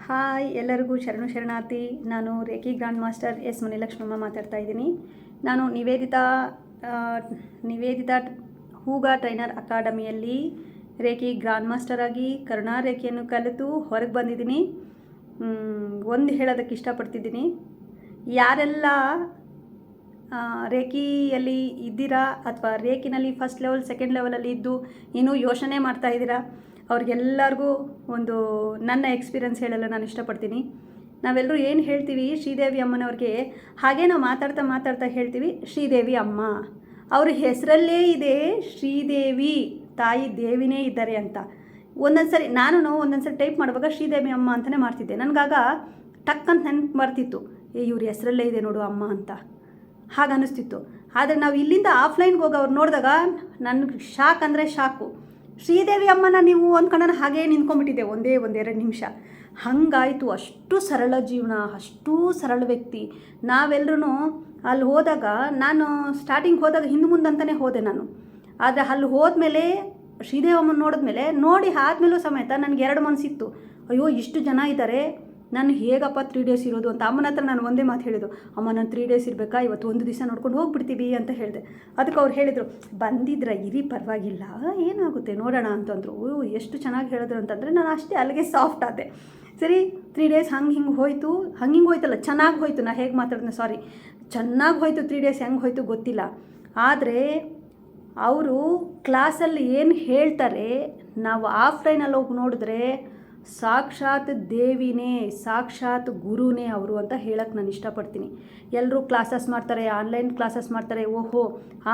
Hi ಎಲ್ಲರಿಗೂ ಶರಣಾರ್ಥಿ. ನಾನು ರೇಖಿ ಗ್ರ್ಯಾಂಡ್ ಮಾಸ್ಟರ್ ಎಸ್ ಮಣಿಲಕ್ಷ್ಮಮ್ಮ ಮಾತಾಡ್ತಾ ಇದ್ದೀನಿ. ನಾನು ನಿವೇದಿತಾ ಹೂಗ ಟ್ರೈನರ್ ಅಕಾಡೆಮಿಯಲ್ಲಿ ರೇಖಿ ಗ್ರ್ಯಾಂಡ್ ಮಾಸ್ಟರ್ ಆಗಿ ಕರುಣಾ ರೇಖೆಯನ್ನು ಕಲಿತು ಹೊರಗೆ ಬಂದಿದ್ದೀನಿ. ಒಂದು ಹೇಳೋದಕ್ಕೆ ಇಷ್ಟಪಡ್ತಿದ್ದೀನಿ, ಯಾರೆಲ್ಲ ರೇಖಿಯಲ್ಲಿ ಇದ್ದೀರಾ ಅಥವಾ ರೇಖಿನಲ್ಲಿ ಫಸ್ಟ್ ಲೆವೆಲ್ ಸೆಕೆಂಡ್ ಲೆವೆಲಲ್ಲಿ ಇದ್ದು ಇನ್ನೂ ಯೋಚನೆ ಮಾಡ್ತಾ ಇದ್ದೀರಾ, ಅವ್ರಿಗೆಲ್ಲರಿಗೂ ಒಂದು ನನ್ನ ಎಕ್ಸ್ಪೀರಿಯನ್ಸ್ ಹೇಳಲು ನಾನು ಇಷ್ಟಪಡ್ತೀನಿ. ನಾವೆಲ್ಲರೂ ಏನು ಹೇಳ್ತೀವಿ ಶ್ರೀದೇವಿ ಅಮ್ಮನವ್ರಿಗೆ, ಹಾಗೆ ನಾವು ಮಾತಾಡ್ತಾ ಹೇಳ್ತೀವಿ ಶ್ರೀದೇವಿ ಅಮ್ಮ. ಅವ್ರ ಹೆಸರಲ್ಲೇ ಇದೆ ಶ್ರೀದೇವಿ, ತಾಯಿ ದೇವಿನೇ ಇದ್ದಾರೆ ಅಂತ. ಒಂದೊಂದು ಸರಿ ಟೈಪ್ ಮಾಡುವಾಗ ಶ್ರೀದೇವಿ ಅಮ್ಮ ಅಂತಲೇ ಮಾಡ್ತಿದ್ದೆ. ನನಗಾಗ ಟಕ್ ಅಂತ ನೆನಪು ಬರ್ತಿತ್ತು, ಇವ್ರ ಹೆಸರಲ್ಲೇ ಇದೆ ನೋಡು ಅಮ್ಮ ಅಂತ, ಹಾಗೆ ಅನ್ನಿಸ್ತಿತ್ತು. ಆದರೆ ನಾವು ಇಲ್ಲಿಂದ ಆಫ್ಲೈನ್ಗೆ ಹೋಗಿ ಅವ್ರು ನೋಡಿದಾಗ ನನಗೆ ಶಾಕ್ ಅಂದರೆ ಶಾಕು. ಶ್ರೀದೇವಿ ಅಮ್ಮನ ನೀವು ಅಂದ್ಕೊಂಡು ಹಾಗೇ ನಿಂತ್ಕೊಂಡ್ಬಿಟ್ಟಿದ್ದೆ ಒಂದೆರಡು ನಿಮಿಷ. ಹಾಗಾಯಿತು. ಅಷ್ಟು ಸರಳ ಜೀವನ, ಅಷ್ಟು ಸರಳ ವ್ಯಕ್ತಿ. ನಾವೆಲ್ಲರೂ ಅಲ್ಲಿ ಹೋದಾಗ, ನಾನು ಸ್ಟಾರ್ಟಿಂಗ್ ಹೋದಾಗ ಹಿಂದೆ ಮುಂದೆ ಅಂತಲೇ ಹೋದೆ ನಾನು. ಆದರೆ ಅಲ್ಲಿ ಹೋದ್ಮೇಲೆ ಶ್ರೀದೇವಿ ಅಮ್ಮನ ನೋಡಿ ಆದಮೇಲೂ ಸಮೇತ ನನಗೆ ಎರಡು ಮನಸ್ಸಿತ್ತು, ಅಯ್ಯೋ ಇಷ್ಟು ಜನ ಇದ್ದಾರೆ, ನಾನು ಹೇಗಪ್ಪ 3 days ಇರೋದು ಅಂತ. ಅಮ್ಮನ ಹತ್ರ ನಾನು ಒಂದೇ ಮಾತು ಹೇಳಿದ್ದು, ಅಮ್ಮ ನಾನು 3 days ಇರಬೇಕಾ, ಇವತ್ತು ಒಂದು ದಿವಸ ನೋಡ್ಕೊಂಡು ಹೋಗ್ಬಿಡ್ತೀವಿ ಅಂತ ಹೇಳಿದೆ. ಅದಕ್ಕೆ ಅವ್ರು ಹೇಳಿದರು, ಬಂದಿದ್ರೆ ಇರಿ ಪರವಾಗಿಲ್ಲ, ಏನಾಗುತ್ತೆ ನೋಡೋಣ ಅಂತಂದರು. ಎಷ್ಟು ಚೆನ್ನಾಗಿ ಹೇಳಿದ್ರು ಅಂತಂದರೆ ನಾನು ಅಷ್ಟೇ ಅಲ್ಲಿಗೆ ಸಾಫ್ಟ್ ಆದೆ. ಸರಿ 3 days ಹಿಂಗೆ ಹೋಯ್ತಲ್ಲ, ಚೆನ್ನಾಗಿ ಹೋಯ್ತು. ನಾ ಹೇಗೆ ಮಾತಾಡಿದ್ನ ಚೆನ್ನಾಗಿ ಹೋಯ್ತು. 3 days ಹೆಂಗೆ ಹೋಯ್ತು ಗೊತ್ತಿಲ್ಲ. ಆದರೆ ಅವರು ಕ್ಲಾಸಲ್ಲಿ ಏನು ಹೇಳ್ತಾರೆ, ನಾವು ಆಫ್ಲೈನಲ್ಲಿ ಹೋಗಿ ನೋಡಿದ್ರೆ ಸಾಕ್ಷಾತ್ ದೇವಿನೇ, ಸಾಕ್ಷಾತ್ ಗುರುನೇ ಅವರು ಅಂತ ಹೇಳಕ್ಕೆ ನಾನು ಇಷ್ಟಪಡ್ತೀನಿ. ಎಲ್ಲರೂ ಕ್ಲಾಸಸ್ ಮಾಡ್ತಾರೆ, ಆನ್ಲೈನ್ ಕ್ಲಾಸಸ್ ಮಾಡ್ತಾರೆ. ಓಹೋ,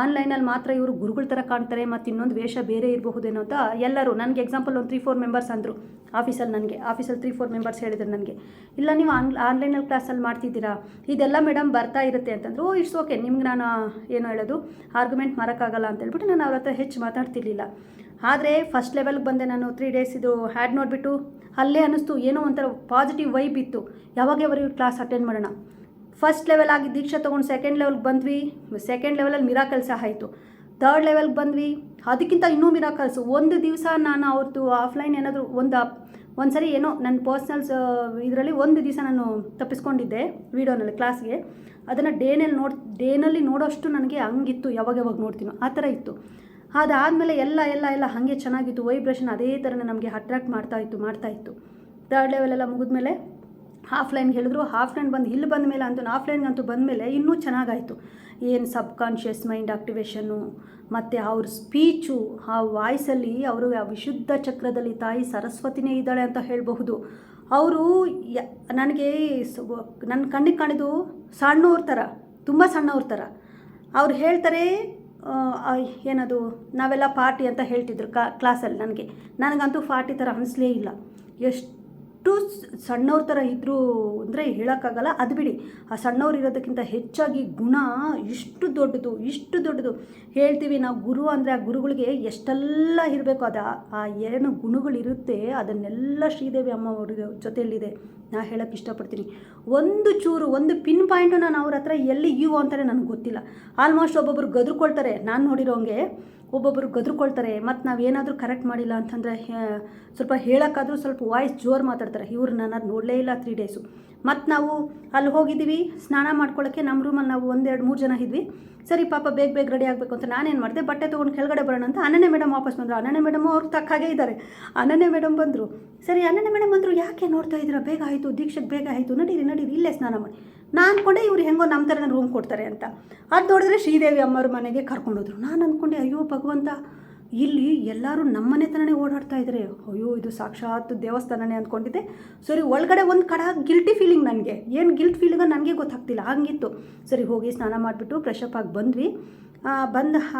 ಆನ್ಲೈನಲ್ಲಿ ಮಾತ್ರ ಇವರು ಗುರುಗಳ ಥರ ಕಾಣ್ತಾರೆ, ಮತ್ತು ಇನ್ನೊಂದು ವೇಷ ಬೇರೆ ಇರಬಹುದೇನೋ ಅಂತ ಎಲ್ಲರೂ ನನಗೆ ಎಕ್ಸಾಂಪಲ್ ಒಂದು 3-4 ಮೆಂಬರ್ಸ್ ಅಂದರು ಆಫೀಸಲ್ಲಿ 3-4 ಮೆಂಬರ್ಸ್ ಹೇಳಿದ್ರು ನನಗೆ, ಇಲ್ಲ ನೀವು ಆನ್ಲೈನಲ್ಲಿ ಕ್ಲಾಸಲ್ಲಿ ಮಾಡ್ತಿದ್ದೀರಾ, ಇದೆಲ್ಲ ಮೇಡಮ್ ಬರ್ತಾ ಇರುತ್ತೆ ಅಂತಂದರು. ಇಟ್ಸ್ ಓಕೆ, ನಿಮ್ಗೆ ನಾನು ಏನು ಹೇಳೋದು ಆರ್ಗ್ಯುಮೆಂಟ್ ಮಾಡೋಕ್ಕಾಗಲ್ಲ ಅಂತ ಹೇಳ್ಬಿಟ್ಟು ನಾನು ಅವ್ರ ಹತ್ರ ಹೆಚ್ಚು ಮಾತಾಡ್ತಿರ್ಲಿಲ್ಲ. ಆದರೆ ಫಸ್ಟ್ ಲೆವೆಲ್ಗೆ ಬಂದೆ ನಾನು. 3 days ಇದು ಹ್ಯಾಡ್ ನೋಡಿಬಿಟ್ಟು ಅಲ್ಲೇ ಅನ್ನಿಸ್ತು, ಏನೋ ಒಂಥರ ಪಾಸಿಟಿವ್ ವೈಬ್ ಇತ್ತು. ಯಾವಾಗವರೆಗೂ ಕ್ಲಾಸ್ ಅಟೆಂಡ್ ಮಾಡೋಣ. ಫಸ್ಟ್ ಲೆವೆಲ್ ಆಗಿ ದೀಕ್ಷಾ ತೊಗೊಂಡು ಸೆಕೆಂಡ್ ಲೆವೆಲ್ಗೆ ಬಂದ್ವಿ. ಸೆಕೆಂಡ್ ಲೆವೆಲಲ್ಲಿ ಮಿರಾಕಲ್ಸ್ ಆಯಿತು. 3rd ಲೆವೆಲ್ಗೆ ಬಂದ್ವಿ, ಅದಕ್ಕಿಂತ ಇನ್ನೂ ಮಿರಾಕಲ್ಸು. ಒಂದು ದಿವಸ ನಾನು ಅವ್ರದ್ದು ಆಫ್ಲೈನ್ ಏನಾದರೂ ಒಂದು ಸರಿ ಏನೋ ನನ್ನ ಪರ್ಸ್ನಲ್ಸ್ ಇದರಲ್ಲಿ ಒಂದು ದಿವಸ ನಾನು ತಪ್ಪಿಸ್ಕೊಂಡಿದ್ದೆ ವೀಡಿಯೋನಲ್ಲಿ ಕ್ಲಾಸ್ಗೆ. ಅದನ್ನು ಡೇನಲ್ಲಿ ನೋಡೋಷ್ಟು ನನಗೆ ಹಂಗಿತ್ತು, ಯಾವಾಗ ನೋಡ್ತೀನೋ ಆ ಥರ ಇತ್ತು. ಅದಾದಮೇಲೆ ಎಲ್ಲ ಹಾಗೆ ಚೆನ್ನಾಗಿತ್ತು. ವೈಬ್ರೇಷನ್ ಅದೇ ಥರನೇ ನಮಗೆ ಅಟ್ರಾಕ್ಟ್ ಮಾಡ್ತಾಯಿತ್ತು. 3rd ಲೆವೆಲೆಲ್ಲ ಮುಗಿದ್ಮೇಲೆ ಆಫ್ಲೈನ್ಗೆ ಹೇಳಿದ್ರು. ಆಫ್ಲೈನ್ ಬಂದು ಇಲ್ಲಿ ಬಂದ ಮೇಲೆ ಆಫ್ಲೈನ್ಗಂತೂ ಬಂದಮೇಲೆ ಇನ್ನೂ ಚೆನ್ನಾಗಾಯಿತು. ಏನು ಸಬ್ಕಾನ್ಷಿಯಸ್ ಮೈಂಡ್ ಆಕ್ಟಿವೇಶನ್ನು, ಮತ್ತು ಅವ್ರ ಸ್ಪೀಚು, ಆ ವಾಯ್ಸಲ್ಲಿ ಅವರು ಆ ವಿಶುದ್ಧ ಚಕ್ರದಲ್ಲಿ ತಾಯಿ ಸರಸ್ವತಿನೇ ಇದ್ದಾಳೆ ಅಂತ ಹೇಳಬಹುದು. ಅವರು ನನಗೆ ನನ್ನ ಕಣ್ಣಿಗೆ ಕಾಣಿದ್ದು ಸಣ್ಣವ್ರ ಥರ, ತುಂಬ ಸಣ್ಣವ್ರ ಥರ. ಅವ್ರು ಹೇಳ್ತಾರೆ, ಏನದು ನಾವೆಲ್ಲ ಪಾರ್ಟಿ ಅಂತ ಹೇಳ್ತಿದ್ರು ಕ್ಲಾಸಲ್ಲಿ. ನನಗಂತೂ ಪಾರ್ಟಿ ಥರ ಅನಿಸ್ಲೇ ಇಲ್ಲ. ಎಷ್ಟು ಸಣ್ಣವ್ರ ಥರ ಇದ್ದರು ಅಂದರೆ ಹೇಳೋಕ್ಕಾಗಲ್ಲ. ಅದು ಬಿಡಿ, ಆ ಸಣ್ಣವ್ರು ಇರೋದಕ್ಕಿಂತ ಹೆಚ್ಚಾಗಿ ಗುಣ ಇಷ್ಟು ದೊಡ್ಡದು ಹೇಳ್ತೀವಿ ನಾವು. ಗುರು ಅಂದರೆ ಆ ಗುರುಗಳಿಗೆ ಎಷ್ಟೆಲ್ಲ ಇರಬೇಕು, ಆ ಏನು ಗುಣಗಳಿರುತ್ತೆ ಅದನ್ನೆಲ್ಲ ಶ್ರೀದೇವಿ ಅಮ್ಮ ಅವ್ರ ಜೊತೆಯಲ್ಲಿದೆ. ನಾ ಹೇಳೋಕ್ಕೆ ಇಷ್ಟಪಡ್ತೀನಿ. ಒಂದು ಪಿನ್ ಪಾಯಿಂಟು ನಾನು ಅವ್ರ ಹತ್ರ ಎಲ್ಲಿ ಇವು ಅಂತಾರೆ ನನಗೆ ಗೊತ್ತಿಲ್ಲ. ಆಲ್ಮೋಸ್ಟ್ ಒಬ್ಬೊಬ್ಬರು ಗದ್ರುಕೊಳ್ತಾರೆ, ನಾನು ನೋಡಿರೋಂಗೆ ಒಬ್ಬೊಬ್ಬರು ಗದ್ರುಕೊಳ್ತಾರೆ. ಮತ್ತು ನಾವೇನಾದರೂ ಕರೆಕ್ಟ್ ಮಾಡಿಲ್ಲ ಅಂತಂದರೆ ಸ್ವಲ್ಪ ಹೇಳೋಕ್ಕಾದರೂ ಸ್ವಲ್ಪ ವಾಯ್ಸ್ ಜೋರು ಮಾತಾಡ್ತಾರೆ. ಇವ್ರು ನಾನು ಅದು ನೋಡಲೇ ಇಲ್ಲ 3 days. ಮತ್ತು ನಾವು ಅಲ್ಲಿ ಹೋಗಿದ್ದೀವಿ ಸ್ನಾನ ಮಾಡ್ಕೊಳ್ಳೋಕ್ಕೆ. ನಮ್ಮ ರೂಮಲ್ಲಿ ನಾವು 1-2-3 ಜನ ಇದ್ವಿ. ಸರಿ ಪಾಪ ಬೇಗ ರೆಡಿ ಆಗಬೇಕು ಅಂತ ನಾನೇನು ಮಾಡಿದೆ, ಬಟ್ಟೆ ತೊಗೊಂಡು ಕೆಳಗಡೆ ಬರೋಣ ಅಂತ ಅನನ್ಯ ಮೇಡಮ್ ವಾಪಸ್ ಬಂದರು. ಅನನ್ಯ ಮೇಡಮ್ ಅವ್ರಿಗೆ ತಕ್ಕ ಹಾಗೆ ಇದ್ದಾರೆ. ಅನನ್ಯ ಮೇಡಮ್ ಬಂದರು. ಸರಿ ಅನನ್ಯ ಮೇಡಮ್ ಬಂದರು, ಯಾಕೆ ನೋಡ್ತಾ ಇದ್ದೀರಾ, ಬೇಗ ಆಯಿತು, ದೀಕ್ಷೆಗೆ ಬೇಗ ಆಯಿತು, ನಡೀರಿ ಇಲ್ಲೇ ಸ್ನಾನ ಮಾಡಿ. ನಾನು ಅಂದ್ಕೊಂಡೆ ಇವ್ರು ಹೆಂಗೋ ನಮ್ಮ ಥರನೇ ರೂಮ್ ಕೊಡ್ತಾರೆ ಅಂತ. ಅದು ನೋಡಿದ್ರೆ ಶ್ರೀದೇವಿ ಅಮ್ಮವ್ರ ಮನೆಗೆ ಕರ್ಕೊಂಡೋದ್ರು. ನಾನು ಅಂದ್ಕೊಂಡೆ, ಅಯ್ಯೋ ಭಗವಂತ, ಇಲ್ಲಿ ಎಲ್ಲರೂ ನಮ್ಮನೆ ಥರನೇ ಓಡಾಡ್ತಾ ಇದ್ದಾರೆ, ಅಯ್ಯೋ ಇದು ಸಾಕ್ಷಾತ್ ದೇವಸ್ಥಾನನೇ ಅಂದ್ಕೊಂಡಿದ್ದೆ. ಸರಿ ಒಳಗಡೆ ಒಂದು ಕಡೆ ಗಿಲ್ಟಿ ಫೀಲಿಂಗ್, ನನಗೆ ಏನು ಗಿಲ್ಟ್ ಫೀಲಿಂಗ ನನಗೆ ಗೊತ್ತಾಗ್ತಿಲ್ಲ, ಹಂಗಿತ್ತು. ಸರಿ ಹೋಗಿ ಸ್ನಾನ ಮಾಡಿಬಿಟ್ಟು ಫ್ರೆಶಪ್ ಆಗಿ ಬಂದ್ವಿ.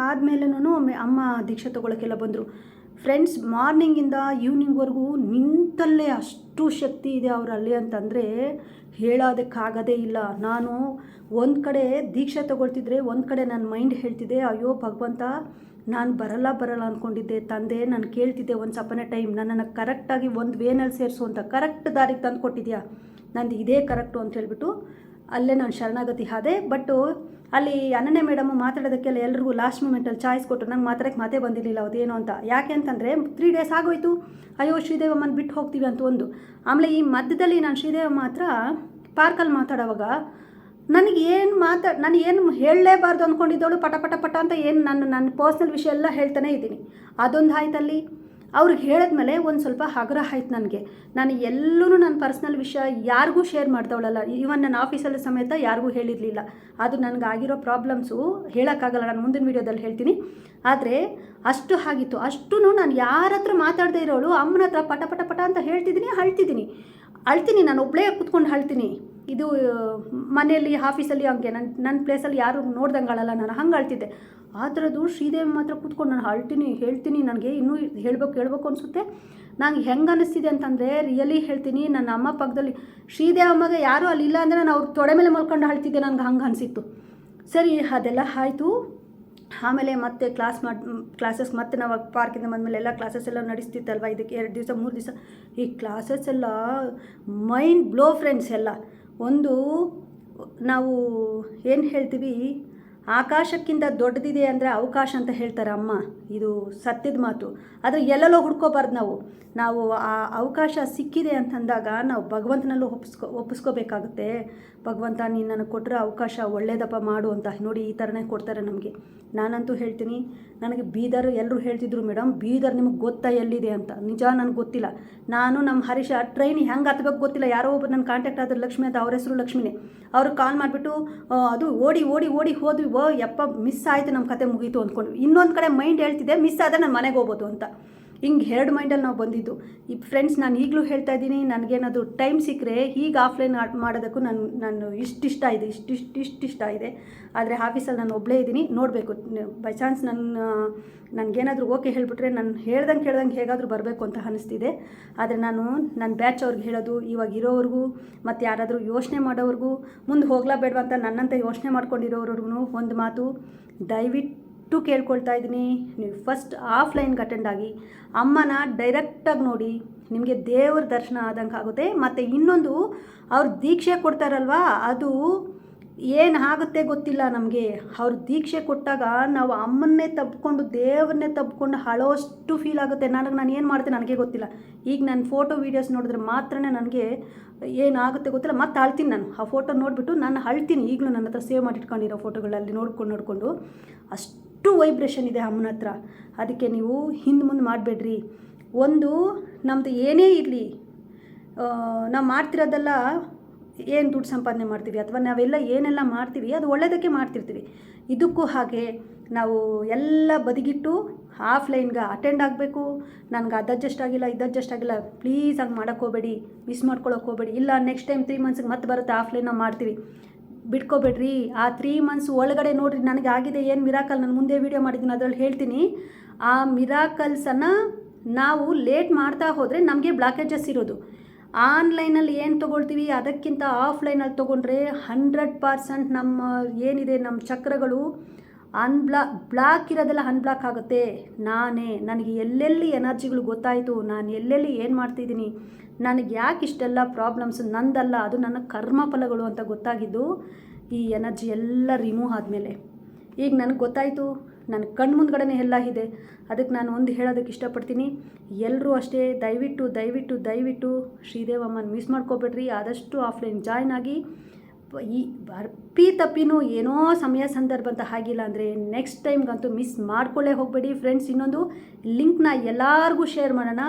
ಆದಮೇಲೆನೂ ಅಮ್ಮ ದೀಕ್ಷೆ ತೊಗೊಳಕ್ಕೆಲ್ಲ ಬಂದರು. ಫ್ರೆಂಡ್ಸ್, ಮಾರ್ನಿಂಗಿಂದ ಈವ್ನಿಂಗ್ವರೆಗೂ ನಿಂತಲ್ಲೇ ಅಷ್ಟು ಶಕ್ತಿ ಇದೆ ಅವರಲ್ಲಿ ಅಂತಂದರೆ ಹೇಳೋದಕ್ಕಾಗದೇ ಇಲ್ಲ. ನಾನು ಒಂದು ಕಡೆ ದೀಕ್ಷೆ ತೊಗೊಳ್ತಿದ್ರೆ ಒಂದು ಕಡೆ ನನ್ನ ಮೈಂಡ್ ಹೇಳ್ತಿದ್ದೆ, ಅಯ್ಯೋ ಭಗವಂತ, ನಾನು ಬರಲ್ಲ ಅಂದ್ಕೊಂಡಿದ್ದೆ ತಂದೆ. ನಾನು ಕೇಳ್ತಿದ್ದೆ ಒಂದು ಸಪನೆ ಟೈಮ್, ನನ್ನನ್ನು ಕರೆಕ್ಟಾಗಿ ಒಂದು ವೇನಲ್ಲಿ ಸೇರಿಸು ಅಂತ, ಕರೆಕ್ಟ್ ದಾರಿಗೆ ತಂದು ಕೊಟ್ಟಿದ್ಯಾ, ನಂದು ಇದೇ ಕರೆಕ್ಟು ಅಂತ ಹೇಳ್ಬಿಟ್ಟು ಅಲ್ಲೇ ನಾನು ಶರಣಾಗತಿ ಆದೆ. ಬಟ್ಟು ಅಲ್ಲಿ ಅನನ್ಯ ಮೇಡಮು ಮಾತಾಡೋದಕ್ಕೆಲ್ಲ ಎಲ್ರಿಗೂ ಲಾಸ್ಟ್ ಮೂಮೆಂಟಲ್ಲಿ ಚಾಯ್ಸ್ ಕೊಟ್ಟರು. ನಂಗೆ ಮಾತಾಡೋಕ್ಕೆ ಮಾತೇ ಬಂದಿರಲಿಲ್ಲ ಅದೇನು ಅಂತ. ಯಾಕೆ ಅಂತಂದರೆ 3 ಡೇಸ್ ಆಗೋಯ್ತು, ಅಯ್ಯೋ ಶ್ರೀದೇವಮ್ಮನ ಬಿಟ್ಟು ಹೋಗ್ತೀವಿ ಅಂತ ಒಂದು. ಆಮೇಲೆ ಈ ಮಧ್ಯದಲ್ಲಿ ನಾನು ಶ್ರೀದೇವಮ್ಮ ಹತ್ರ ಪಾರ್ಕಲ್ಲಿ ಮಾತಾಡೋವಾಗ ನಾನು ಏನು ಹೇಳಲೇಬಾರ್ದು ಅಂದ್ಕೊಂಡಿದ್ದವಳು ಪಟ ಪಟ ಪಟ ಅಂತ ಏನು ನನ್ನ ಪರ್ಸ್ನಲ್ ವಿಷಯ ಎಲ್ಲ ಹೇಳ್ತಾನೆ ಇದ್ದೀನಿ. ಅದೊಂದು ಆಯ್ತಲ್ಲಿ. ಅವ್ರಿಗೆ ಹೇಳಿದ್ಮೇಲೆ ಒಂದು ಸ್ವಲ್ಪ ಹಗುರ ಆಯ್ತು ನನಗೆ. ನಾನು ಎಲ್ಲೂ ನನ್ನ ಪರ್ಸ್ನಲ್ ವಿಷಯ ಯಾರಿಗೂ ಶೇರ್ ಮಾಡ್ದವಳಲ್ಲ. ಈವನ್ ನನ್ನ ಆಫೀಸಲ್ಲಿ ಸಮೇತ ಯಾರಿಗೂ ಹೇಳಿರಲಿಲ್ಲ. ಅದು ನನಗಾಗಿರೋ ಪ್ರಾಬ್ಲಮ್ಸು ಹೇಳೋಕ್ಕಾಗಲ್ಲ, ನಾನು ಮುಂದಿನ ವೀಡಿಯೋದಲ್ಲಿ ಹೇಳ್ತೀನಿ. ಆದರೆ ಅಷ್ಟು ಆಗಿತ್ತು. ಅಷ್ಟೂ ನಾನು ಯಾರ ಹತ್ರ ಮಾತಾಡದೇ ಇರೋಳು ಅಮ್ಮನ ಹತ್ರ ಪಟ ಪಟ ಪಟ ಅಂತ ಅಳ್ತೀನಿ. ನಾನು ಒಬ್ಬಳೇ ಕೂತ್ಕೊಂಡು ಅಳ್ತೀನಿ. ಇದು ಮನೆಯಲ್ಲಿ ಆಫೀಸಲ್ಲಿ ಹಂಗೆ ನನ್ನ ಪ್ಲೇಸಲ್ಲಿ ಯಾರು ನೋಡ್ದಂಗೆ ಅಳಲ್ಲ, ನಾನು ಹಂಗೆ ಅಳ್ತಿದ್ದೆ. ಆ ಥರದ್ದು ಶ್ರೀದೇವಿ ಮಾತ್ರ ಕೂತ್ಕೊಂಡು ನಾನು ಹೇಳ್ತೀನಿ. ನನಗೆ ಇನ್ನೂ ಹೇಳ್ಬೇಕು ಅನಿಸುತ್ತೆ. ನಂಗೆ ಹೆಂಗೆ ಅನ್ನಿಸ್ತಿದೆ ಅಂತಂದರೆ ರಿಯಲಿ ಹೇಳ್ತೀನಿ, ನನ್ನ ಅಮ್ಮ ಪಕ್ಕದಲ್ಲಿ ಶ್ರೀದೇವಮ್ಮಗೆ ಯಾರೂ ಅಲ್ಲಿಲ್ಲ ಅಂದರೆ ನಾನು ಅವ್ರ ತೊಡೆ ಮೇಲೆ ಮಲ್ಕೊಂಡು ಅಳ್ತಿದ್ದೆ. ನನಗೆ ಹಂಗೆ ಅನಿಸಿತ್ತು. ಸರಿ, ಅದೆಲ್ಲ ಆಯಿತು. ಆಮೇಲೆ ಮತ್ತೆ ಕ್ಲಾಸಸ್ ಮತ್ತೆ ನಾವು ಪಾರ್ಕಿಂದ ಬಂದಮೇಲೆ ಎಲ್ಲ ಕ್ಲಾಸಸ್ ಎಲ್ಲ ನಡೆಸ್ತಿತ್ತಲ್ವ. ಇದಕ್ಕೆ 2 ದಿವಸ 3 ದಿವಸ ಈ ಕ್ಲಾಸಸ್ ಎಲ್ಲ ಮೈಂಡ್ ಬ್ಲೋ ಫ್ರೆಂಡ್ಸ್ ಎಲ್ಲ. ಒಂದು ನಾವು ಏನು ಹೇಳ್ತೀವಿ, ಆಕಾಶಕ್ಕಿಂತ ದೊಡ್ಡದಿದೆ ಅಂದರೆ ಅವಕಾಶ ಅಂತ ಹೇಳ್ತಾರೆ ಅಮ್ಮ. ಇದು ಸತ್ಯದ ಮಾತು. ಆದರೆ ಎಲ್ಲೆಲ್ಲೋ ಹುಡ್ಕೋಬಾರ್ದು ನಾವು ಆ ಅವಕಾಶ ಸಿಕ್ಕಿದೆ ಅಂತಂದಾಗ ನಾವು ಭಗವಂತನಲ್ಲೂ ಒಪ್ಪಿಸ್ಕೋಬೇಕಾಗುತ್ತೆ. ಭಗವಂತ ನೀನು ನನಗೆ ಕೊಟ್ಟರೆ ಅವಕಾಶ ಒಳ್ಳೇದಪ್ಪ ಮಾಡು ಅಂತ. ನೋಡಿ ಈ ಥರನೇ ಕೊಡ್ತಾರೆ ನಮಗೆ. ನಾನಂತೂ ಹೇಳ್ತೀನಿ, ನನಗೆ ಬೀದರ್ ಎಲ್ಲರೂ ಹೇಳ್ತಿದ್ರು, ಮೇಡಮ್ ಬೀದರ್ ನಿಮಗೆ ಗೊತ್ತಾ ಎಲ್ಲಿದೆ ಅಂತ. ನಿಜ ನನಗೆ ಗೊತ್ತಿಲ್ಲ. ನಾನು ನಮ್ಮ ಹರೀಶ ಟ್ರೈನ್ ಹೆಂಗೆ ಹತ್ತಬೇಕು ಗೊತ್ತಿಲ್ಲ. ಯಾರೋ ಒಬ್ಬರು ನನ್ನ ಕಾಂಟ್ಯಾಕ್ಟ್ ಆದ್ರೆ ಲಕ್ಷ್ಮಿ ಅಂತ, ಅವ್ರ ಹೆಸರು ಲಕ್ಷ್ಮಿನೇ. ಅವ್ರಿಗೆ ಕಾಲ್ ಮಾಡಿಬಿಟ್ಟು ಅದು ಓಡಿ ಹೋದ್ವಿ. ಯಪ್ಪ ಮಿಸ್ ಆಯಿತು, ನಮ್ಮ ಕತೆ ಮುಗೀತು ಅಂದ್ಕೊಂಡ್ವಿ. ಇನ್ನೊಂದು ಕಡೆ ಮೈಂಡ್ ಹೇಳ್ತಿದ್ದೆ ಮಿಸ್ ಆದರೆ ನಾನು ಮನೆಗೆ ಹೋಗ್ಬೋದು ಅಂತ. ಹಿಂಗೆ 2 ಮೈಂಡಲ್ಲಿ ನಾವು ಬಂದಿದ್ದು. ಈ ಫ್ರೆಂಡ್ಸ್, ನಾನು ಈಗಲೂ ಹೇಳ್ತಾ ಇದ್ದೀನಿ, ನನಗೇನಾದರೂ ಟೈಮ್ ಸಿಕ್ಕರೆ ಹೀಗೆ ಆಫ್ಲೈನ್ ಮಾಡೋದಕ್ಕೂ ನಾನು ಇಷ್ಟ ಇದೆ. ಆದರೆ ಆಫೀಸಲ್ಲಿ ನಾನು ಒಬ್ಬಳೇ ಇದ್ದೀನಿ. ನೋಡಬೇಕು, ಬೈ ಚಾನ್ಸ್ ನನಗೇನಾದರೂ ಓಕೆ ಹೇಳಿಬಿಟ್ರೆ ನಾನು ಕೇಳ್ದಂಗೆ ಹೇಗಾದರೂ ಬರಬೇಕು ಅಂತ ಅನ್ನಿಸ್ತಿದೆ. ಆದರೆ ನನ್ನ ಬ್ಯಾಚ್ ಅವ್ರಿಗೆ ಹೇಳೋದು, ಇವಾಗ ಇರೋವ್ರಿಗೂ ಮತ್ತು ಯಾರಾದರೂ ಯೋಚನೆ ಮಾಡೋವ್ರಿಗೂ, ಮುಂದೆ ಹೋಗ್ಲಾ ಬೇಡವಾ ಅಂತ ನನ್ನಂತೆ ಯೋಚನೆ ಮಾಡ್ಕೊಂಡಿರೋವ್ರಿಗೂ ಒಂದು ಮಾತು ದಯವಿಟ್ಟು ಕೇಳ್ಕೊಳ್ತಾ ಇದ್ದೀನಿ, ನೀವು ಫಸ್ಟ್ ಆಫ್ಲೈನ್ಗೆ ಅಟೆಂಡ್ ಆಗಿ ಅಮ್ಮನ ಡೈರೆಕ್ಟಾಗಿ ನೋಡಿ. ನಿಮಗೆ ದೇವ್ರ ದರ್ಶನ ಆದಂಗೆ ಆಗುತ್ತೆ. ಮತ್ತು ಇನ್ನೊಂದು, ಅವ್ರು ದೀಕ್ಷೆ ಕೊಡ್ತಾರಲ್ವ, ಅದು ಏನಾಗುತ್ತೆ ಗೊತ್ತಿಲ್ಲ ನಮಗೆ. ಅವ್ರು ದೀಕ್ಷೆ ಕೊಟ್ಟಾಗ ನಾವು ಅಮ್ಮನ್ನೇ ತಬ್ಕೊಂಡು ದೇವ್ರನ್ನೇ ತಬ್ಕೊಂಡು ಅಳೋಷ್ಟು ಫೀಲ್ ಆಗುತ್ತೆ. ನಾನು ಏನು ಮಾಡ್ತೇನೆ ನನಗೆ ಗೊತ್ತಿಲ್ಲ. ಈಗ ನಾನು ಫೋಟೋ ವೀಡಿಯೋಸ್ ನೋಡಿದ್ರೆ ಮಾತ್ರ ನನಗೆ ಏನಾಗುತ್ತೆ ಗೊತ್ತಿಲ್ಲ. ಮತ್ತೆ ಅಳ್ತೀನಿ. ನಾನು ಆ ಫೋಟೋ ನೋಡಿಬಿಟ್ಟು ನಾನು ಅಳ್ತೀನಿ. ಈಗಲೂ ನನ್ನ ಹತ್ರ ಸೇವ್ ಮಾಡಿಟ್ಕೊಂಡಿರೋ ಫೋಟೋಗಳಲ್ಲಿ ನೋಡ್ಕೊಂಡು ಅಷ್ಟು ವೈಬ್ರೇಷನ್ ಇದೆ ಅಮ್ಮನ ಹತ್ರ. ಅದಕ್ಕೆ ನೀವು ಹಿಂದೆ ಮುಂದೆ ಮಾಡಬೇಡ್ರಿ. ಒಂದು ನಮ್ಮದು ಏನೇ ಇರಲಿ, ನಾವು ಮಾಡ್ತಿರೋದೆಲ್ಲ ಏನು ದುಡ್ಡು ಸಂಪಾದನೆ ಮಾಡ್ತೀವಿ ಅಥವಾ ನಾವೆಲ್ಲ ಏನೆಲ್ಲ ಮಾಡ್ತೀವಿ ಅದು ಒಳ್ಳೆಯದಕ್ಕೆ ಮಾಡ್ತಿರ್ತೀವಿ. ಇದಕ್ಕೂ ಹಾಗೆ ನಾವು ಎಲ್ಲ ಬದಿಗಿಟ್ಟು ಆಫ್ಲೈನ್ಗೆ ಅಟೆಂಡ್ ಆಗಬೇಕು. ನನಗೆ ಅದು ಅಡ್ಜಸ್ಟ್ ಆಗಿಲ್ಲ ಪ್ಲೀಸ್ ಹಂಗೆ ಮಾಡೋಕ್ಕೆ ಹೋಗಬೇಡಿ, ಮಿಸ್ ಮಾಡ್ಕೊಳ್ಳೋಕೆ ಹೋಗಬೇಡಿ. ಇಲ್ಲ ನೆಕ್ಸ್ಟ್ ಟೈಮ್ 3 ಮಂತ್ಸ್ಗೆ ಮತ್ತೆ ಬರುತ್ತೆ ಆಫ್ಲೈನ್ ನಾವು ಮಾಡ್ತೀವಿ, ಬಿಟ್ಕೋಬೇಡ್ರಿ. ಆ 3 ಮಂತ್ಸ್ ಒಳಗಡೆ ನೋಡಿರಿ ನನಗೆ ಆಗಿದೆ ಏನು ಮಿರಾಕಲ್. ನಾನು ಮುಂದೆ ವೀಡಿಯೋ ಮಾಡಿದ್ದೀನಿ, ಅದರಲ್ಲಿ ಹೇಳ್ತೀನಿ. ಆ ಮಿರಾಕಲ್ಸನ್ನು ನಾವು ಲೇಟ್ ಮಾಡ್ತಾ ಹೋದರೆ ನಮಗೆ ಬ್ಲಾಕೇಜಸ್ ಇರೋದು. ಆನ್ಲೈನಲ್ಲಿ ಏನು ತೊಗೊಳ್ತೀವಿ ಅದಕ್ಕಿಂತ ಆಫ್ಲೈನಲ್ಲಿ ತೊಗೊಂಡ್ರೆ 100% ನಮ್ಮ ಏನಿದೆ ನಮ್ಮ ಚಕ್ರಗಳು ಬ್ಲಾಕ್ ಇರೋದೆಲ್ಲ ಅನ್ಬ್ಲಾಕ್ ಆಗುತ್ತೆ. ನನಗೆ ಎಲ್ಲೆಲ್ಲಿ ಎನರ್ಜಿಗಳು ಗೊತ್ತಾಯಿತು, ನಾನು ಎಲ್ಲೆಲ್ಲಿ ಏನು ಮಾಡ್ತಿದ್ದೀನಿ, ನನಗೆ ಯಾಕೆ ಇಷ್ಟೆಲ್ಲ ಪ್ರಾಬ್ಲಮ್ಸ್ ನಂದಲ್ಲ, ಅದು ನನ್ನ ಕರ್ಮಫಲಗಳು ಅಂತ ಗೊತ್ತಾಗಿದ್ದು ಈ ಎನರ್ಜಿ ಎಲ್ಲ ರಿಮೂವ್ ಆದಮೇಲೆ. ಈಗ ನನಗೆ ಗೊತ್ತಾಯಿತು, ನನ್ನ ಕಣ್ಣು ಮುಂದ್ಗಡೆ ಎಲ್ಲ ಇದೆ. ಅದಕ್ಕೆ ನಾನು ಒಂದು ಹೇಳೋದಕ್ಕೆ ಇಷ್ಟಪಡ್ತೀನಿ, ಎಲ್ಲರೂ ಅಷ್ಟೇ ದಯವಿಟ್ಟು ಶ್ರೀದೇವಮ್ಮನ ಮಿಸ್ ಮಾಡ್ಕೋಬೇಡ್ರಿ. ಆದಷ್ಟು ಆಫ್ಲೈನ್ ಜಾಯ್ನ್ ಆಗಿ. ಈ ತಪ್ಪಿನೂ ಏನೋ ಸಮಯ ಸಂದರ್ಭ ಅಂತ ಆಗಿಲ್ಲ ಅಂದರೆ ನೆಕ್ಸ್ಟ್ ಟೈಮ್ಗಂತೂ ಮಿಸ್ ಮಾಡ್ಕೊಳ್ಳೇ ಹೋಗಬೇಡಿ ಫ್ರೆಂಡ್ಸ್. ಇನ್ನೊಂದು ಲಿಂಕ್ನ ಎಲ್ಲರಿಗೂ ಶೇರ್ ಮಾಡೋಣ.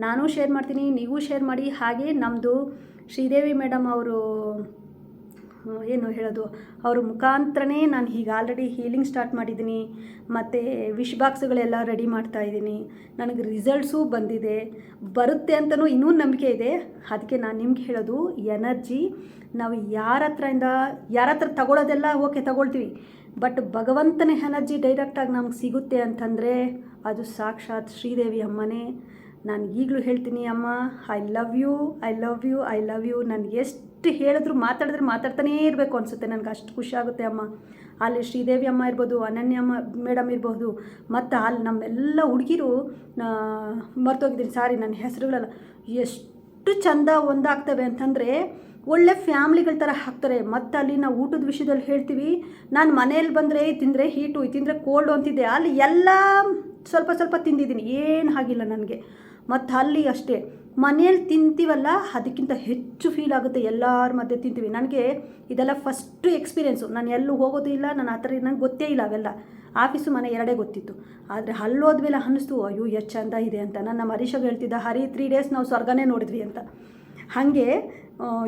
ನಾನು ಶೇರ್ ಮಾಡ್ತೀನಿ, ನೀವು ಶೇರ್ ಮಾಡಿ. ಹಾಗೆ ನಮ್ಮದು ಶ್ರೀದೇವಿ ಮೇಡಮ್ ಅವರು ಏನು ಹೇಳೋದು, ಅವ್ರ ಮುಖಾಂತರನೇ ನಾನು ಈಗ ಆಲ್ರೆಡಿ ಹೀಲಿಂಗ್ ಸ್ಟಾರ್ಟ್ ಮಾಡಿದ್ದೀನಿ. ಮತ್ತು ವಿಶ್ ಬಾಕ್ಸ್ಗಳೆಲ್ಲ ರೆಡಿ ಮಾಡ್ತಾಯಿದ್ದೀನಿ. ನನಗೆ ರಿಸಲ್ಟ್ಸು ಬರುತ್ತೆ ಅಂತಲೂ ಇನ್ನೂ ನಂಬಿಕೆ ಇದೆ. ಅದಕ್ಕೆ ನಾನು ನಿಮ್ಗೆ ಹೇಳೋದು, ಎನರ್ಜಿ ನಾವು ಯಾರ ಹತ್ರ ತಗೊಳ್ಳೋದೆಲ್ಲ ಓಕೆ ತಗೊಳ್ತೀವಿ, ಬಟ್ ಭಗವಂತನ ಎನರ್ಜಿ ಡೈರೆಕ್ಟಾಗಿ ನಮ್ಗೆ ಸಿಗುತ್ತೆ ಅಂತಂದರೆ ಅದು ಸಾಕ್ಷಾತ್ ಶ್ರೀದೇವಿ ಅಮ್ಮನೇ. ನಾನು ಈಗಲೂ ಹೇಳ್ತೀನಿ, ಅಮ್ಮ ಐ ಲವ್ ಯು. ನನಗೆ ಎಷ್ಟು ಹೇಳಿದ್ರು ಮಾತಾಡ್ತಾನೇ ಇರಬೇಕು ಅನಿಸುತ್ತೆ. ನನಗೆ ಅಷ್ಟು ಖುಷಿ ಆಗುತ್ತೆ ಅಮ್ಮ. ಅಲ್ಲಿ ಶ್ರೀದೇವಿ ಅಮ್ಮ ಇರ್ಬೋದು, ಅನನ್ಯ ಅಮ್ಮ ಮೇಡಮ್ ಇರ್ಬೋದು, ಮತ್ತು ಅಲ್ಲಿ ನಮ್ಮೆಲ್ಲ ಹುಡುಗಿರು ಮರ್ತೋಗಿದ್ದೀನಿ, ಸಾರಿ ನನ್ನ ಹೆಸರುಗಳೆಲ್ಲ ಎಷ್ಟು ಚಂದ ಒಂದಾಗ್ತವೆ ಅಂತಂದರೆ, ಒಳ್ಳೆ ಫ್ಯಾಮ್ಲಿಗಳ ಥರ ಹಾಕ್ತಾರೆ. ಮತ್ತು ಅಲ್ಲಿ ನಾವು ಊಟದ ವಿಷಯದಲ್ಲಿ ಹೇಳ್ತೀವಿ, ನಾನು ಮನೇಲಿ ಬಂದರೆ ತಿಂದರೆ ಹೀಟು, ತಿಂದರೆ ಕೋಲ್ಡು ಅಂತಿದ್ದೆ, ಅಲ್ಲಿ ಎಲ್ಲ ಸ್ವಲ್ಪ ಸ್ವಲ್ಪ ತಿಂದಿದ್ದೀನಿ, ಏನು ಆಗಿಲ್ಲ ನನಗೆ. ಮತ್ತು ಅಲ್ಲಿ ಅಷ್ಟೇ, ಮನೇಲಿ ತಿಂತೀವಲ್ಲ ಅದಕ್ಕಿಂತ ಹೆಚ್ಚು ಫೀಲ್ ಆಗುತ್ತೆ ಎಲ್ಲರ ಮಧ್ಯೆ ತಿಂತೀವಿ. ನನಗೆ ಇದೆಲ್ಲ ಫಸ್ಟು ಎಕ್ಸ್ಪೀರಿಯೆನ್ಸು. ನಾನು ಎಲ್ಲೂ ಹೋಗೋದು ಇಲ್ಲ, ನಾನು ಆ ಥರ ನನಗೆ ಗೊತ್ತೇ ಇಲ್ಲ ಅವೆಲ್ಲ. ಆಫೀಸು ಮನೆ ಎರಡೇ ಗೊತ್ತಿತ್ತು. ಆದರೆ ಅಲ್ಲೋದ್ಮೇಲೆ ಅನ್ನಿಸ್ತು, ಅಯ್ಯೋ ಎಷ್ಟು ಚಂದ ಇದೆ ಅಂತ. ನನ್ನ ಹರೀಶಾಗ ಹೇಳ್ತಿದ್ದ, ಹರಿ 3 ಡೇಸ್ ನಾವು ಸ್ವರ್ಗನೇ ನೋಡಿದ್ವಿ ಅಂತ. ಹಾಗೆ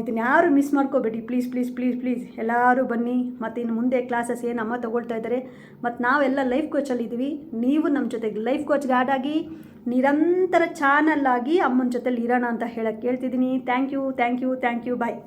ಇದನ್ನ ಯಾರು ಮಿಸ್ ಮಾಡ್ಕೋಬೇಡಿ, ಪ್ಲೀಸ್ ಪ್ಲೀಸ್ ಪ್ಲೀಸ್ ಪ್ಲೀಸ್ ಎಲ್ಲರೂ ಬನ್ನಿ. ಮತ್ತು ಇನ್ನು ಮುಂದೆ ಕ್ಲಾಸಸ್ ಏನು ಅಮ್ಮ ತೊಗೊಳ್ತಾ ಇದ್ದಾರೆ, ಮತ್ತು ನಾವೆಲ್ಲ ಲೈಫ್ ಕೋಚಲ್ಲಿದ್ದೀವಿ. ನೀವು ನಮ್ಮ ಜೊತೆಗೆ ಲೈಫ್ ಕೋಚ್ಗೆ ಆ್ಯಡ್ ಆಗಿ ನಿರಂತರ ಚಾನಲ್ ಆಗಿ ಅಮ್ಮನ ಜೊತೆಲಿ ಇರೋಣ ಅಂತ ಹೇಳಕ್ಕೆ ಕೇಳ್ತಿದ್ದೀನಿ. Thank you. ಬಾಯ್.